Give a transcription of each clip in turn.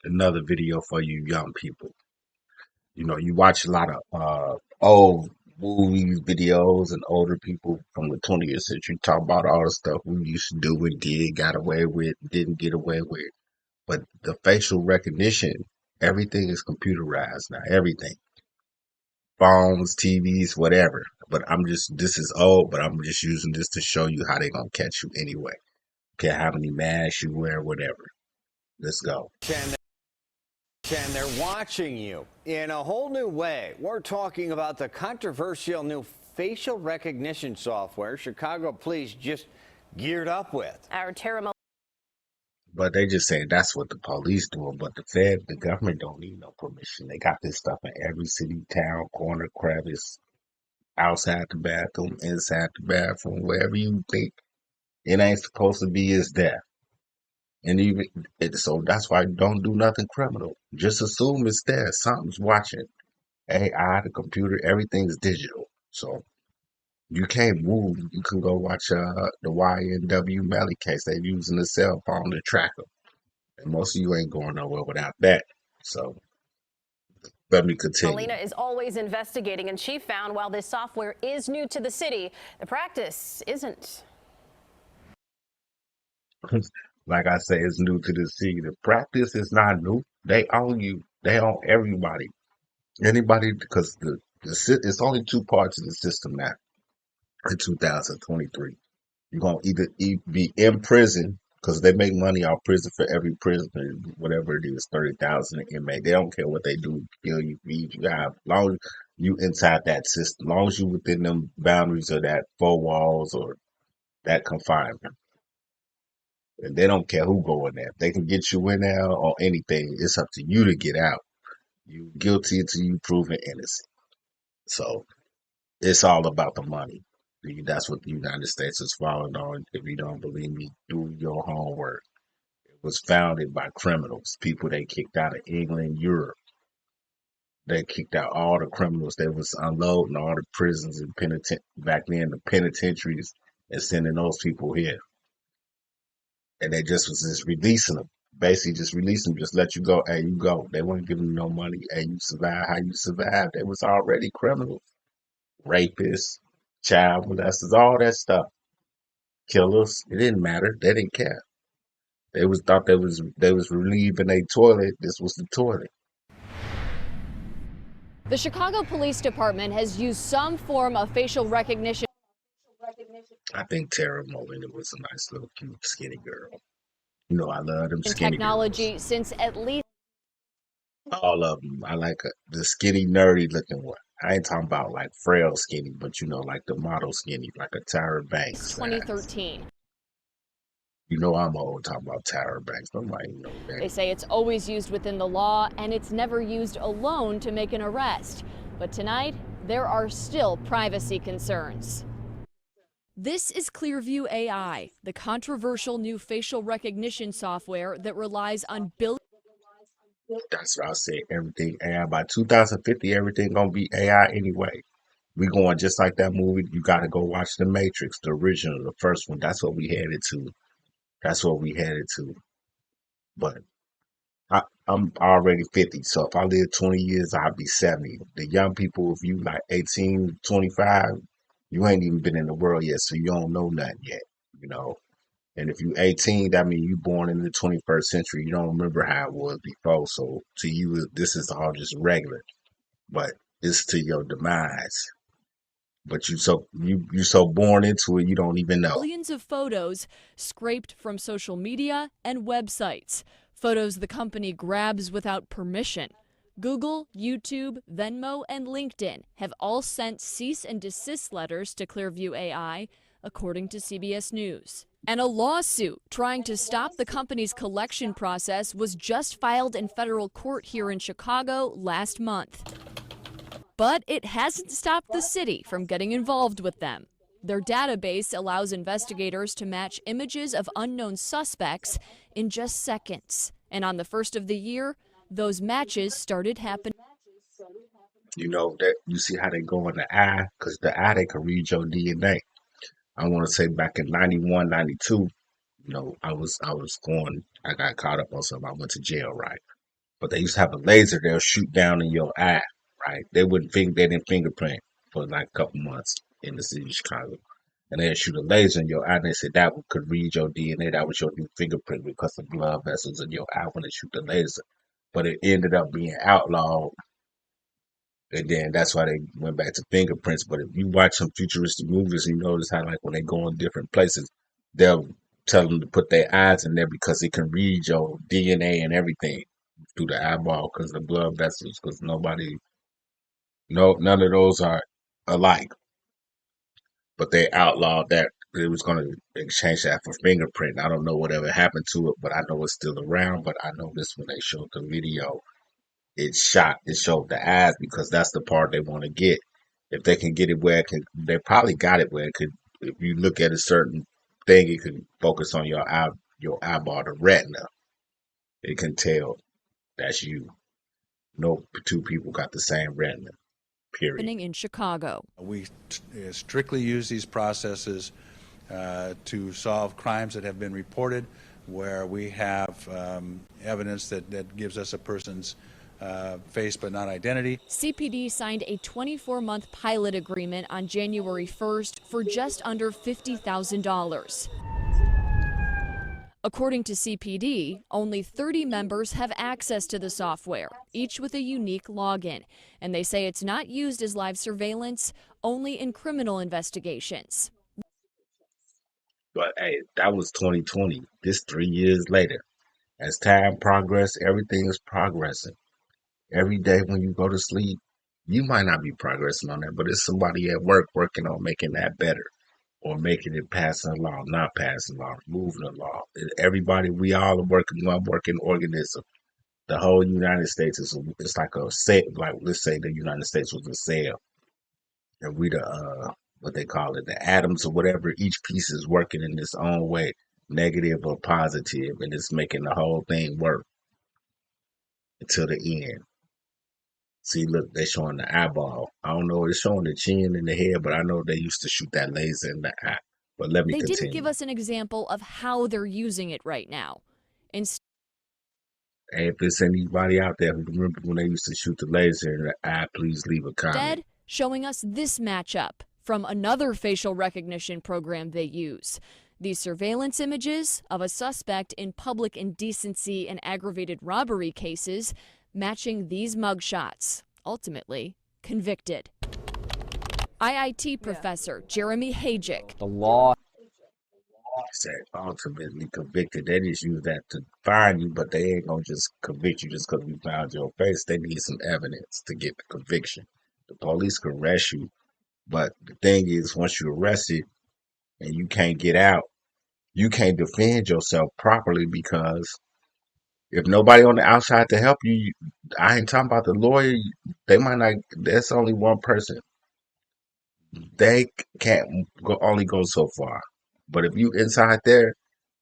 Another video for you young people. You watch a lot of old movies, videos, and older people from the 20th century talk about all the stuff we used to do and did, got away with, didn't get away with. But the facial recognition, everything is computerized now. Everything, phones, TVs, whatever. But this is old, but I'm just using this to show you how they gonna catch you anyway. Care how many masks you wear, whatever. Let's go. And they're watching you in a whole new way. We're talking about the controversial new facial recognition software Chicago police just geared up with. Our Tara. But they just saying that's what the police doing. But the government don't need no permission. They got this stuff in every city, town, corner, crevice, outside the bathroom, inside the bathroom, wherever you think it ain't supposed to be is there. And so that's why don't do nothing criminal. Just assume it's there. Something's watching. AI, the computer, everything's digital. So you can't move. You can go watch the YNW Melly case. They're using a cell phone to track them. And most of you ain't going nowhere without that. So let me continue. Melina is always investigating, and she found while this software is new to the city, the practice isn't. Like I say, it's new to the city. The practice is not new. They own you. They own everybody. Anybody, because it's only two parts of the system now in 2023. You're going to either be in prison because they make money off prison for every prisoner, whatever it is, 30,000 an inmate. They don't care what they do, kill you, feed you, have. As long as you inside that system, as long as you within them boundaries of that four walls or that confinement. And they don't care who go in there. If they can get you in there or anything, it's up to you to get out. You guilty until you proven innocent. So it's all about the money. That's what the United States is following on. If you don't believe me, do your homework. It was founded by criminals, people they kicked out of England, Europe. They kicked out all the criminals. They was unloading all the prisons and back then the penitentiaries and sending those people here. And they just was just releasing them. Basically just release them, just let you go. Hey, you go. They weren't giving you no money. Hey, you survive how you survived. They was already criminals, rapists, child molesters, all that stuff. Killers. It didn't matter. They didn't care. They was thought they was relieving a toilet. This was the toilet. The Chicago Police Department has used some form of facial recognition. I think Tara Molina was a nice little cute skinny girl. You know, I love them skinny technology girls. Since at least all of them. I like the skinny, nerdy looking one. I ain't talking about like frail skinny, but you know, like the model skinny, like a Tyra Banks. 2013. You know I'm old talking about Tyra Banks. Nobody knows that. They say it's always used within the law and it's never used alone to make an arrest. But tonight, there are still privacy concerns. This is Clearview AI, the controversial new facial recognition software that relies on billions. That's what I said. Everything AI. By 2050, everything gonna be AI anyway. We going just like that movie. You gotta go watch The Matrix, the original, the first one. That's what we headed to. That's what we headed to. But I'm already 50, so if I live 20 years, I'll be 70. The young people, if you like 18, 25, you ain't even been in the world yet, so you don't know nothing yet, you know. And if you 18, that means you born in the 21st century. You don't remember how it was before, so to you, this is all just regular. But it's to your demise. But you so born into it, you don't even know. Billions of photos scraped from social media and websites. Photos the company grabs without permission. Google, YouTube, Venmo, and LinkedIn have all sent cease and desist letters to Clearview AI, according to CBS News. And a lawsuit trying to stop the company's collection process was just filed in federal court here in Chicago last month. But it hasn't stopped the city from getting involved with them. Their database allows investigators to match images of unknown suspects in just seconds. And on the first of the year, those matches started happening. You know, that you see how they go in the eye, because the eye, they can read your DNA. I want to say back in 91, 92, you know, I got caught up on something. I went to jail, right? But they used to have a laser they'll shoot down in your eye, right? They didn't fingerprint for like a couple months in the city of Chicago. And they'd shoot a laser in your eye and they said that could read your DNA. That was your new fingerprint because the blood vessels in your eye when they shoot the laser. But it ended up being outlawed. And then that's why they went back to fingerprints. But if you watch some futuristic movies, you notice how like when they go in different places, they'll tell them to put their eyes in there because it can read your DNA and everything through the eyeball because the blood vessels. Because none of those are alike. But they outlawed that. It was going to exchange that for fingerprint. I don't know whatever happened to it, but I know it's still around. But I noticed when they showed the video, it showed the eyes because that's the part they want to get. If they can get it where it can, they probably got it where it could. If you look at a certain thing, it can focus on your eyeball, the retina. It can tell that's you. No two people got the same retina. Period. In Chicago. We strictly use these processes to solve crimes that have been reported where we have evidence that gives us a person's face but not identity. CPD signed a 24-month pilot agreement on January 1st for just under $50,000. According to CPD, only 30 members have access to the software, each with a unique login. And they say it's not used as live surveillance, only in criminal investigations. But hey, that was 2020. This 3 years later. As time progresses, everything is progressing. Every day when you go to sleep, you might not be progressing on that, but it's somebody at work working on making that better. Or making it passing a law, not passing a law, moving a law. Everybody, we all are working one working organism. The whole United States it's like a cell. Like let's say the United States was a cell, and we the what they call it, the atoms or whatever. Each piece is working in its own way, negative or positive, and it's making the whole thing work until the end. See, look, they're showing the eyeball. I don't know, it's showing the chin and the head, but I know they used to shoot that laser in the eye. But let me They continue. didn't give us an example of how they're using it right now. Hey, if there's anybody out there who remember when they used to shoot the laser in the eye, please leave a comment. Instead, showing us this matchup from another facial recognition program they use. These surveillance images of a suspect in public indecency and aggravated robbery cases matching these mugshots, ultimately convicted. IIT professor Jeremy Hajic. The law Said ultimately convicted. They just use that to fine you, but they ain't gonna just convict you just because we found your face. They need some evidence to get the conviction. The police can arrest you, but the thing is, once you're arrested and you can't get out, you can't defend yourself properly because if nobody on the outside to help you, I ain't talking about the lawyer. They might not. There's only one person. They can't only go so far. But if you inside there,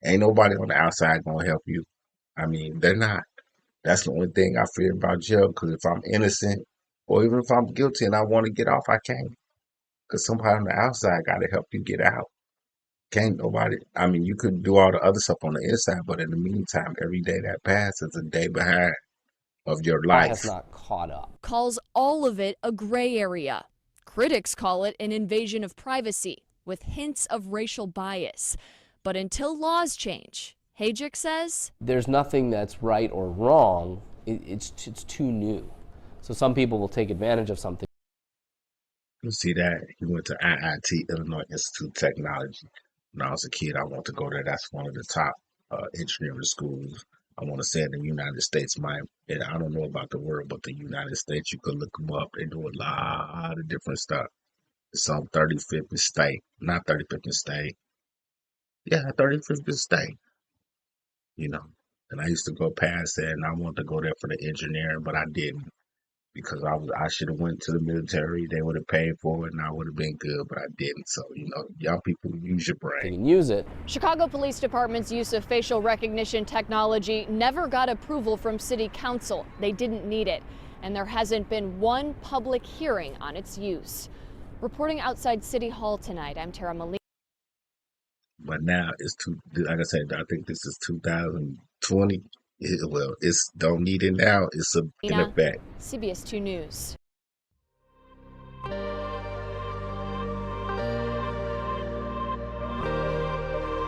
ain't nobody on the outside gonna help you. I mean, they're not. That's the only thing I fear about jail. Because if I'm innocent, or even if I'm guilty and I want to get off, I can't. Because somebody on the outside got to help you get out. Can't nobody. I mean, you could do all the other stuff on the inside, but in the meantime, every day that passes is a day behind of your life. has not caught up. Calls all of it a gray area. Critics call it an invasion of privacy with hints of racial bias. But until laws change, Hajic says, there's nothing that's right or wrong. It's too new. So some people will take advantage of something. You see that? He went to IIT, Illinois Institute of Technology. When I was a kid, I wanted to go there. That's one of the top engineering schools. I want to say in the United States. And I don't know about the world, but the United States, you could look them up. They do a lot of different stuff. It's on 35th and State. Not 35th and State. Yeah, 35th and State. You know. And I used to go past there, and I wanted to go there for the engineering, but I didn't. Because I should have went to the military. They would have paid for it, and I would have been good, but I didn't. So, young people, use your brain. They can use it. Chicago Police Department's use of facial recognition technology never got approval from City Council. They didn't need it, and there hasn't been one public hearing on its use. Reporting outside City Hall tonight, I'm Tara Malina. But now like I said, I think this is 2020. Well, it's don't need it now. It's in effect. CBS 2 News.